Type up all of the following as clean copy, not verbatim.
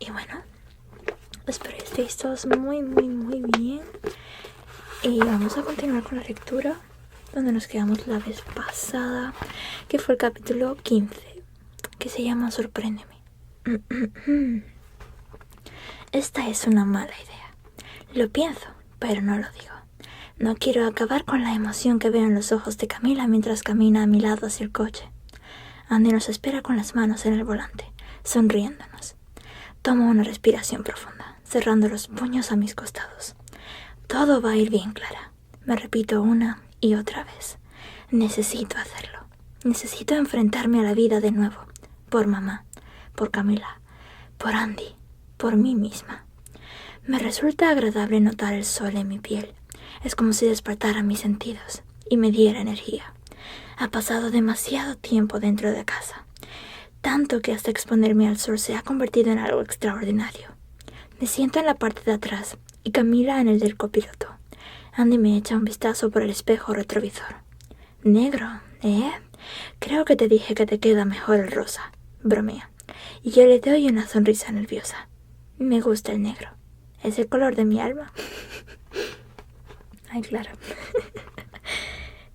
Y bueno, espero que estéis todos muy bien. Y vamos a continuar con la lectura donde nos quedamos la vez pasada, que fue el capítulo 15, que se llama Sorpréndeme. Esta es una mala idea. Lo pienso, pero no lo digo. No quiero acabar con la emoción que veo en los ojos de Camila mientras camina a mi lado hacia el coche. Andy nos espera con las manos en el volante, sonriéndonos. Tomo una respiración profunda, cerrando los puños a mis costados. Todo va a ir bien, Clara. Me repito una y otra vez. Necesito hacerlo. Necesito enfrentarme a la vida de nuevo. Por mamá, por Camila, por Andy, por mí misma. Me resulta agradable notar el sol en mi piel. Es como si despertara mis sentidos y me diera energía. Ha pasado demasiado tiempo dentro de casa, tanto que hasta exponerme al sol se ha convertido en algo extraordinario. Me siento en la parte de atrás y Camila en el del copiloto. Andy me echa un vistazo por el espejo retrovisor. Negro, ¿eh? Creo que te dije que te queda mejor el rosa. Bromea. Y yo le doy una sonrisa nerviosa. Me gusta el negro. Es el color de mi alma. Ay, claro.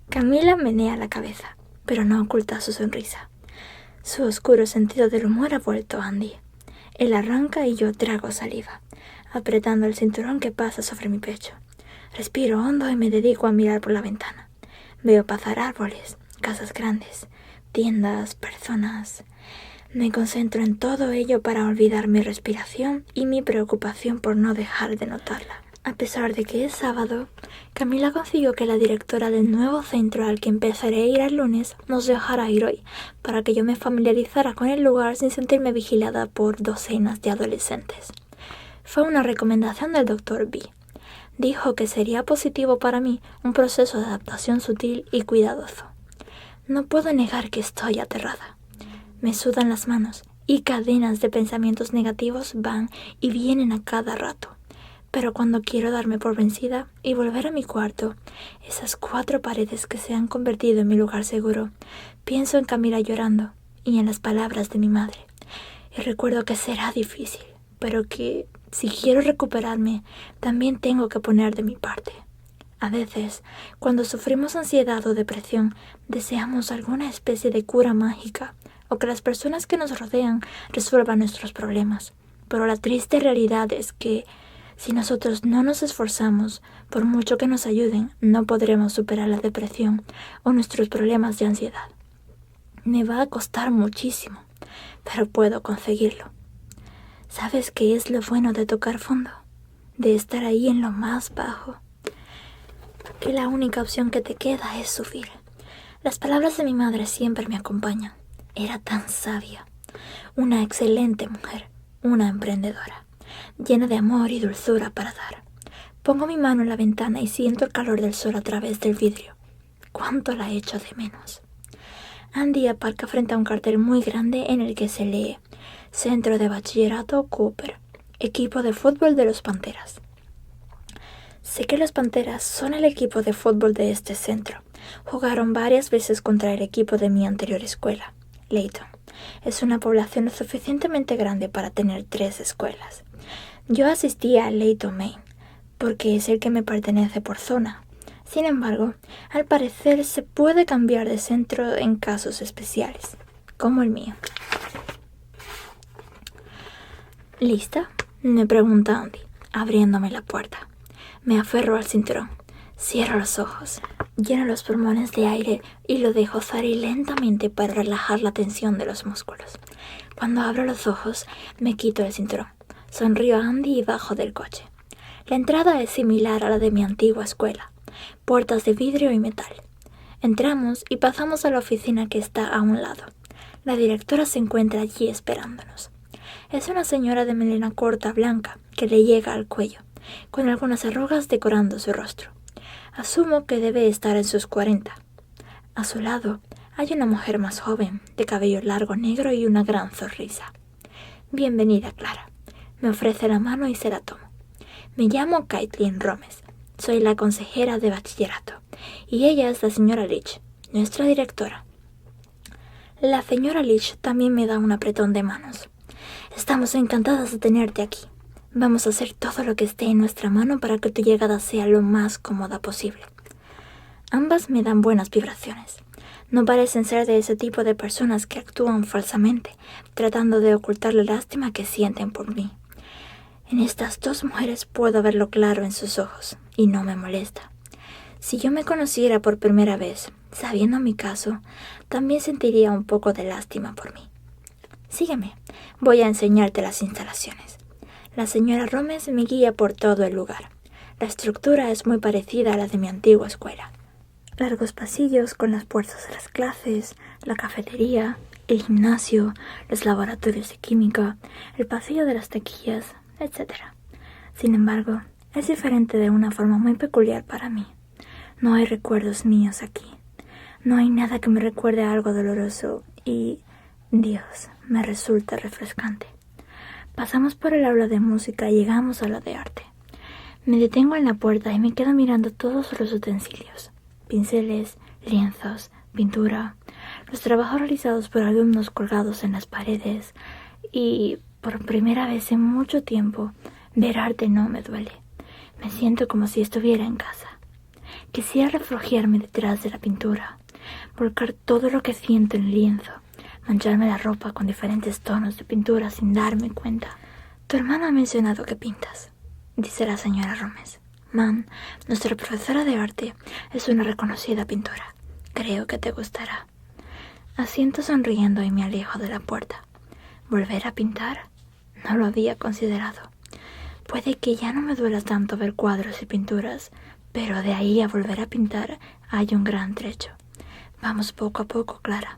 Camila menea la cabeza, pero no oculta su sonrisa. Su oscuro sentido del humor ha vuelto a Andy. Él arranca y yo trago saliva, apretando el cinturón que pasa sobre mi pecho. Respiro hondo y me dedico a mirar por la ventana. Veo pasar árboles, casas grandes, tiendas, personas. Me concentro en todo ello para olvidar mi respiración y mi preocupación por no dejar de notarla. A pesar de que es sábado, Camila consiguió que la directora del nuevo centro al que empezaré a ir el lunes nos dejara ir hoy, para que yo me familiarizara con el lugar sin sentirme vigilada por docenas de adolescentes. Fue una recomendación del Dr. B. Dijo que sería positivo para mí un proceso de adaptación sutil y cuidadoso. No puedo negar que estoy aterrada. Me sudan las manos y cadenas de pensamientos negativos van y vienen a cada rato. Pero cuando quiero darme por vencida y volver a mi cuarto, esas 4 paredes que se han convertido en mi lugar seguro, pienso en Camila llorando y en las palabras de mi madre. Y recuerdo que será difícil, pero que si quiero recuperarme, también tengo que poner de mi parte. A veces, cuando sufrimos ansiedad o depresión, deseamos alguna especie de cura mágica o que las personas que nos rodean resuelvan nuestros problemas. Pero la triste realidad es que si nosotros no nos esforzamos, por mucho que nos ayuden, no podremos superar la depresión o nuestros problemas de ansiedad. Me va a costar muchísimo, pero puedo conseguirlo. ¿Sabes qué es lo bueno de tocar fondo? De estar ahí en lo más bajo. Que la única opción que te queda es subir. Las palabras de mi madre siempre me acompañan. Era tan sabia. Una excelente mujer, una emprendedora, llena de amor y dulzura para dar. Pongo mi mano en la ventana y siento el calor del sol a través del vidrio. ¿Cuánto la echo de menos? Andy aparca frente a un cartel muy grande en el que se lee Centro de Bachillerato Cooper, equipo de fútbol de los Panteras. Sé que los Panteras son el equipo de fútbol de este centro. Jugaron varias veces contra el equipo de mi anterior escuela, Layton. Es una población lo suficientemente grande para tener 3 escuelas. Yo asistía a Layton Main, porque es el que me pertenece por zona. Sin embargo, al parecer se puede cambiar de centro en casos especiales, como el mío. ¿Lista?, me pregunta Andy, abriéndome la puerta. Me aferro al cinturón, cierro los ojos, lleno los pulmones de aire y lo dejo salir lentamente para relajar la tensión de los músculos. Cuando abro los ojos, me quito el cinturón, sonrío a Andy y bajo del coche. La entrada es similar a la de mi antigua escuela, puertas de vidrio y metal. Entramos y pasamos a la oficina que está a un lado. La directora se encuentra allí esperándonos. Es una señora de melena corta blanca que le llega al cuello, con algunas arrugas decorando su rostro. Asumo que debe estar en sus 40. A su lado hay una mujer más joven, de cabello largo negro y una gran sonrisa. Bienvenida, Clara. Me ofrece la mano y se la tomo. Me llamo Caitlin Romes. Soy la consejera de bachillerato y ella es la señora Leach, nuestra directora. La señora Leach también me da un apretón de manos. Estamos encantadas de tenerte aquí. Vamos a hacer todo lo que esté en nuestra mano para que tu llegada sea lo más cómoda posible. Ambas me dan buenas vibraciones. No parecen ser de ese tipo de personas que actúan falsamente, tratando de ocultar la lástima que sienten por mí. En estas dos mujeres puedo verlo claro en sus ojos, y no me molesta. Si yo me conociera por primera vez, sabiendo mi caso, también sentiría un poco de lástima por mí. Sígueme, voy a enseñarte las instalaciones. La señora Romes me guía por todo el lugar. La estructura es muy parecida a la de mi antigua escuela. Largos pasillos con las puertas de las clases, la cafetería, el gimnasio, los laboratorios de química, el pasillo de las taquillas, etc. Sin embargo, es diferente de una forma muy peculiar para mí. No hay recuerdos míos aquí. No hay nada que me recuerde a algo doloroso y, Dios, me resulta refrescante. Pasamos por el aula de música y llegamos a la de arte. Me detengo en la puerta y me quedo mirando todos los utensilios. Pinceles, lienzos, pintura, los trabajos realizados por alumnos colgados en las paredes y, por primera vez en mucho tiempo, ver arte no me duele. Me siento como si estuviera en casa. Quisiera refugiarme detrás de la pintura, volcar todo lo que siento en el lienzo, mancharme la ropa con diferentes tonos de pintura sin darme cuenta. Tu hermana ha mencionado que pintas, dice la señora Romes. Man, nuestra profesora de arte, es una reconocida pintora. Creo que te gustará. Asiento sonriendo y me alejo de la puerta. ¿Volver a pintar? No lo había considerado. Puede que ya no me duela tanto ver cuadros y pinturas, pero de ahí a volver a pintar hay un gran trecho. Vamos poco a poco, Clara.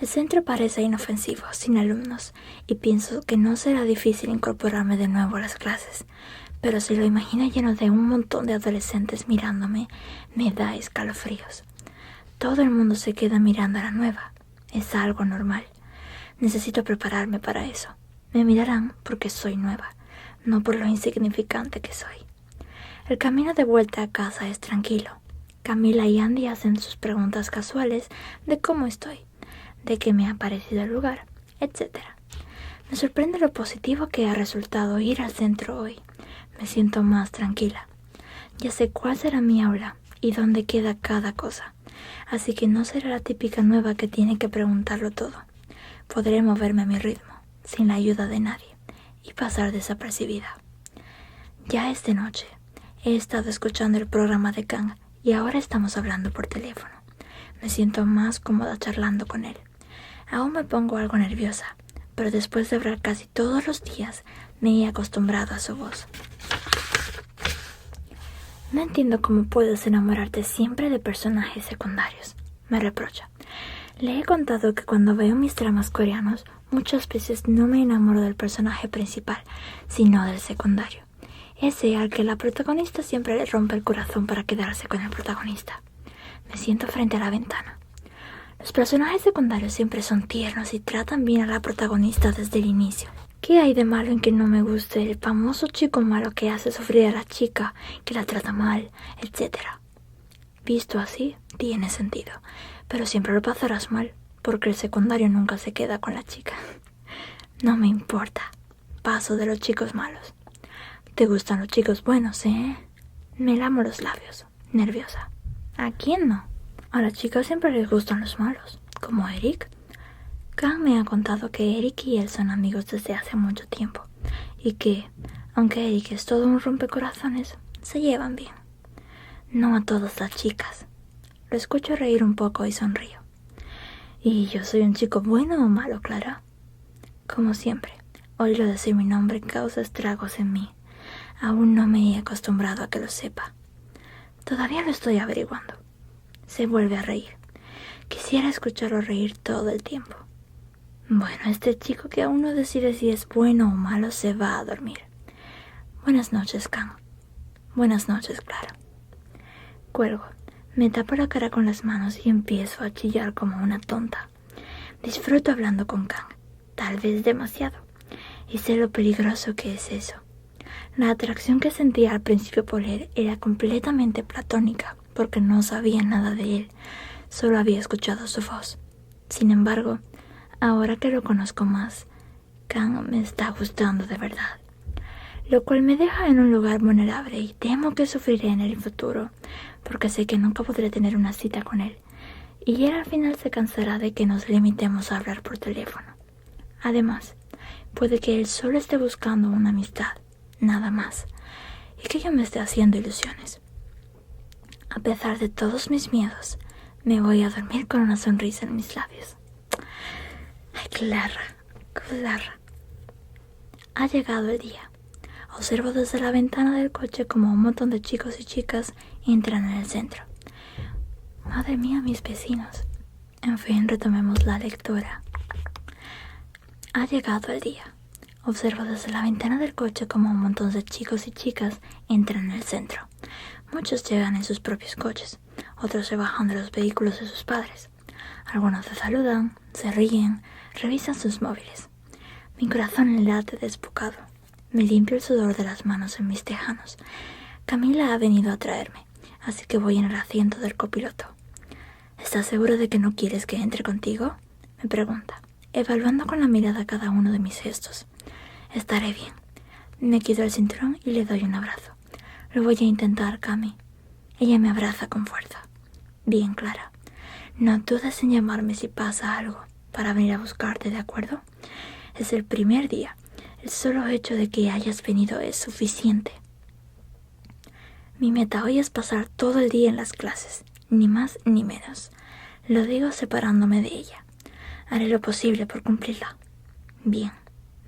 El centro parece inofensivo, sin alumnos, y pienso que no será difícil incorporarme de nuevo a las clases. Pero si lo imagino lleno de un montón de adolescentes mirándome, me da escalofríos. Todo el mundo se queda mirando a la nueva. Es algo normal. Necesito prepararme para eso. Me mirarán porque soy nueva, no por lo insignificante que soy. El camino de vuelta a casa es tranquilo. Camila y Andy hacen sus preguntas casuales de cómo estoy, de qué me ha parecido el lugar, etc. Me sorprende lo positivo que ha resultado ir al centro hoy. Me siento más tranquila. Ya sé cuál será mi aula y dónde queda cada cosa, así que no será la típica nueva que tiene que preguntarlo todo. Podré moverme a mi ritmo, sin la ayuda de nadie, y pasar desapercibida. Ya es de noche. He estado escuchando el programa de Kang y ahora estamos hablando por teléfono. Me siento más cómoda charlando con él. Aún me pongo algo nerviosa, pero después de hablar casi todos los días, me he acostumbrado a su voz. No entiendo cómo puedes enamorarte siempre de personajes secundarios, me reprocha. Le he contado que cuando veo mis dramas coreanos, muchas veces no me enamoro del personaje principal, sino del secundario. Ese al que la protagonista siempre le rompe el corazón para quedarse con el protagonista. Me siento frente a la ventana. Los personajes secundarios siempre son tiernos y tratan bien a la protagonista desde el inicio. ¿Qué hay de malo en que no me guste el famoso chico malo que hace sufrir a la chica, que la trata mal, etc.? Visto así, tiene sentido, pero siempre lo pasarás mal, porque el secundario nunca se queda con la chica. No me importa. Paso de los chicos malos. ¿Te gustan los chicos buenos, Me lamo los labios, nerviosa. ¿A quién no? A las chicas siempre les gustan los malos, como Eric. Kang me ha contado que Eric y él son amigos desde hace mucho tiempo, y que, aunque Eric es todo un rompecorazones, se llevan bien. No a todas las chicas. Lo escucho reír un poco y sonrío. ¿Y yo soy un chico bueno o malo, Clara? Como siempre, oírlo decir mi nombre causa estragos en mí. Aún no me he acostumbrado a que lo sepa. Todavía lo estoy averiguando. Se vuelve a reír. Quisiera escucharlo reír todo el tiempo. Bueno, este chico que aún no decide si es bueno o malo se va a dormir. Buenas noches, Kang. Buenas noches, Clara. Cuelgo. Me tapo la cara con las manos y empiezo a chillar como una tonta. Disfruto hablando con Kang. Tal vez demasiado. Y sé lo peligroso que es eso. La atracción que sentía al principio por él era completamente platónica, porque no sabía nada de él. Solo había escuchado su voz. Sin embargo, ahora que lo conozco más, Kang me está gustando de verdad, lo cual me deja en un lugar vulnerable y temo que sufriré en el futuro, porque sé que nunca podré tener una cita con él, y él al final se cansará de que nos limitemos a hablar por teléfono. Además, puede que él solo esté buscando una amistad, nada más, y que yo me esté haciendo ilusiones. A pesar de todos mis miedos, me voy a dormir con una sonrisa en mis labios. Ay, Clara. Ha llegado el día. Observo desde la ventana del coche como un montón de chicos y chicas entran en el centro. Madre mía, mis vecinos. En fin, retomemos la lectura. Ha llegado el día. Observo desde la ventana del coche como un montón de chicos y chicas entran en el centro. Muchos llegan en sus propios coches, otros se bajan de los vehículos de sus padres. Algunos se saludan, se ríen, revisan sus móviles. Mi corazón late desbocado. Me limpio el sudor de las manos en mis tejanos. Camila ha venido a traerme, así que voy en el asiento del copiloto. ¿Estás seguro de que no quieres que entre contigo?, me pregunta, evaluando con la mirada cada uno de mis gestos. Estaré bien. Me quito el cinturón y le doy un abrazo. Lo voy a intentar, Cami. Ella me abraza con fuerza. Bien, Clara. No dudes en llamarme si pasa algo, para venir a buscarte, ¿de acuerdo? Es el primer día. El solo hecho de que hayas venido es suficiente. Mi meta hoy es pasar todo el día en las clases, ni más ni menos. Lo digo separándome de ella. Haré lo posible por cumplirla. Bien,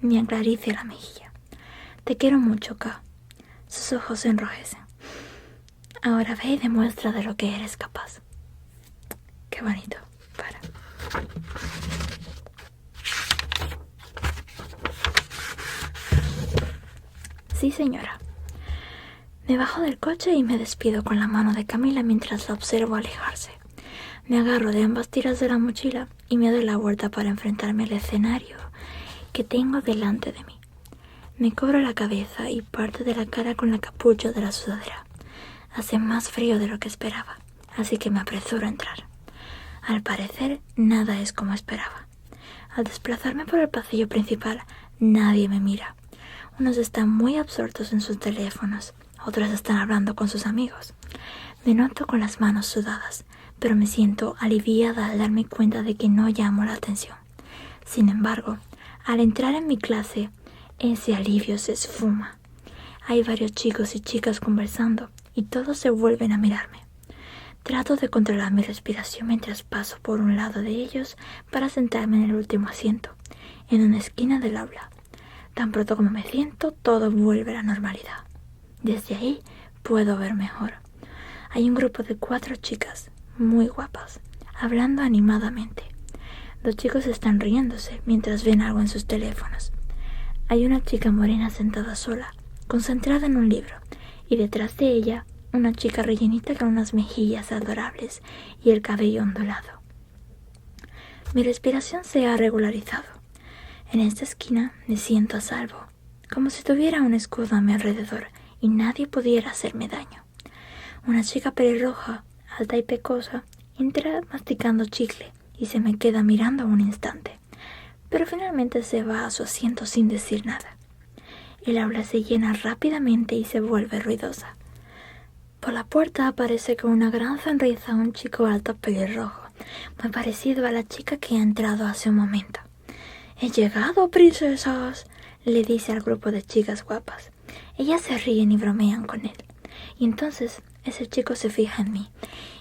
me aclarice la mejilla. Te quiero mucho, K. Sus ojos se enrojecen. Ahora ve y demuestra de lo que eres capaz. Qué bonito. Para. Sí, señora. Me bajo del coche y me despido con la mano de Camila mientras la observo alejarse. Me agarro de ambas tiras de la mochila y me doy la vuelta para enfrentarme al escenario que tengo delante de mí. Me cubro la cabeza y parte de la cara con la capucha de la sudadera. Hace más frío de lo que esperaba, así que me apresuro a entrar. Al parecer, nada es como esperaba. Al desplazarme por el pasillo principal, nadie me mira. Unos están muy absortos en sus teléfonos, otros están hablando con sus amigos. Me noto con las manos sudadas, pero me siento aliviada al darme cuenta de que no llamo la atención. Sin embargo, al entrar en mi clase, ese alivio se esfuma. Hay varios chicos y chicas conversando y todos se vuelven a mirarme. Trato de controlar mi respiración mientras paso por un lado de ellos para sentarme en el último asiento, en una esquina del aula. Tan pronto como me siento, todo vuelve a la normalidad. Desde ahí puedo ver mejor. Hay un grupo de 4 chicas, muy guapas, hablando animadamente. Los chicos están riéndose mientras ven algo en sus teléfonos. Hay una chica morena sentada sola, concentrada en un libro, y detrás de ella una chica rellenita con unas mejillas adorables y el cabello ondulado. Mi respiración se ha regularizado. En esta esquina me siento a salvo, como si tuviera un escudo a mi alrededor y nadie pudiera hacerme daño. Una chica pelirroja, alta y pecosa, entra masticando chicle y se me queda mirando un instante, pero finalmente se va a su asiento sin decir nada. El aula se llena rápidamente y se vuelve ruidosa. Por la puerta aparece con una gran sonrisa un chico alto pelirrojo, muy parecido a la chica que ha entrado hace un momento. «¡He llegado, princesas!», le dice al grupo de chicas guapas. Ellas se ríen y bromean con él. Y entonces ese chico se fija en mí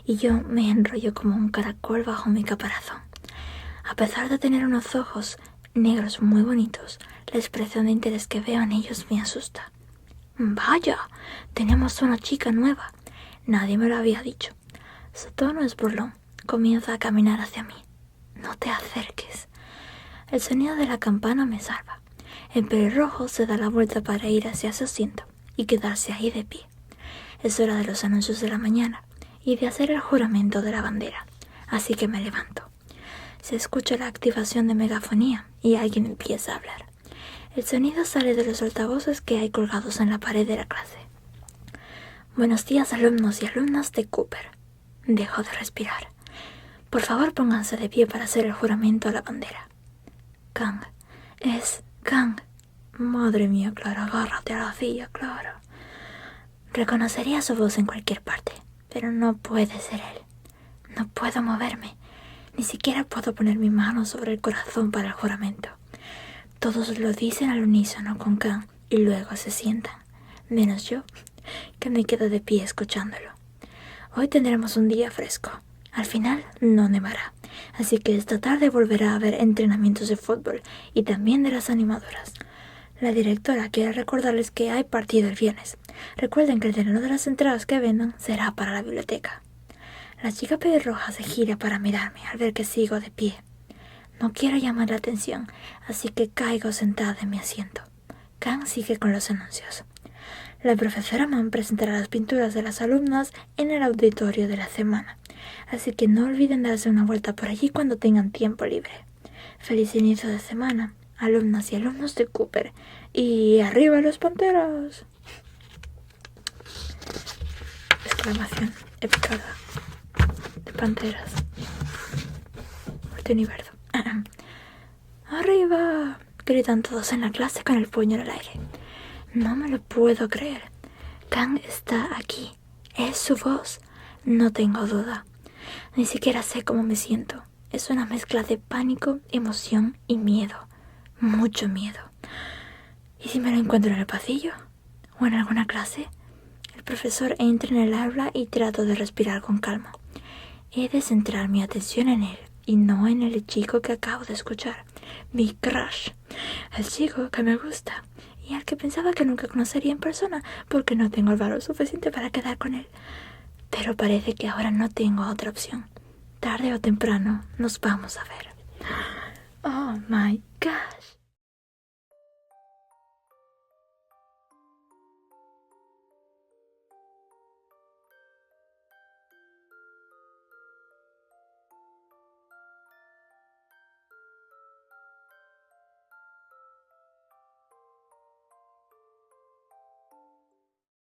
y yo me enrollo como un caracol bajo mi caparazón. A pesar de tener unos ojos negros muy bonitos, la expresión de interés que veo en ellos me asusta. «Vaya, tenemos una chica nueva. Nadie me lo había dicho». Su tono es burlón. Comienza a caminar hacia mí. «No te acerques». El sonido de la campana me salva. El pelirrojo se da la vuelta para ir hacia su asiento y quedarse ahí de pie. Es hora de los anuncios de la mañana y de hacer el juramento de la bandera, así que me levanto. Se escucha la activación de megafonía y alguien empieza a hablar. El sonido sale de los altavoces que hay colgados en la pared de la clase. «Buenos días, alumnos y alumnas de Cooper». Dejo de respirar. «Por favor, pónganse de pie para hacer el juramento a la bandera». «Kang, es Kang. Madre mía, Clara, agárrate a la silla, Clara. Reconocería su voz en cualquier parte, pero no puede ser él. No puedo moverme. Ni siquiera puedo poner mi mano sobre el corazón para el juramento. Todos lo dicen al unísono con Kang y luego se sientan, menos yo, que me quedo de pie escuchándolo. Hoy tendremos un día fresco. Al final no nevará, así que esta tarde volverá a haber entrenamientos de fútbol y también de las animadoras. La directora quiere recordarles que hay partido el viernes. Recuerden que el dinero de las entradas que vendan será para la biblioteca. La chica pelirroja se gira para mirarme al ver que sigo de pie. No quiero llamar la atención, así que caigo sentada en mi asiento. Kang sigue con los anuncios. La profesora Mann presentará las pinturas de las alumnas en el auditorio de la semana, así que no olviden darse una vuelta por allí cuando tengan tiempo libre. Feliz inicio de semana, alumnas y alumnos de Cooper. ¡Y arriba los Panteras! Exclamación épica de Panteras. Multiverso. ¡Arriba! Gritan todos en la clase con el puño en el aire. No me lo puedo creer. Kang está aquí. Es su voz. No tengo duda. Ni siquiera sé cómo me siento. Es una mezcla de pánico, emoción y miedo. Mucho miedo. ¿Y si me lo encuentro en el pasillo? ¿O en alguna clase? El profesor entra en el aula y trato de respirar con calma. He de centrar mi atención en él y no en el chico que acabo de escuchar. Mi crush. El chico que me gusta y al que pensaba que nunca conocería en persona porque no tengo el valor suficiente para quedar con él. Pero parece que ahora no tengo otra opción. Tarde o temprano nos vamos a ver. Oh my God.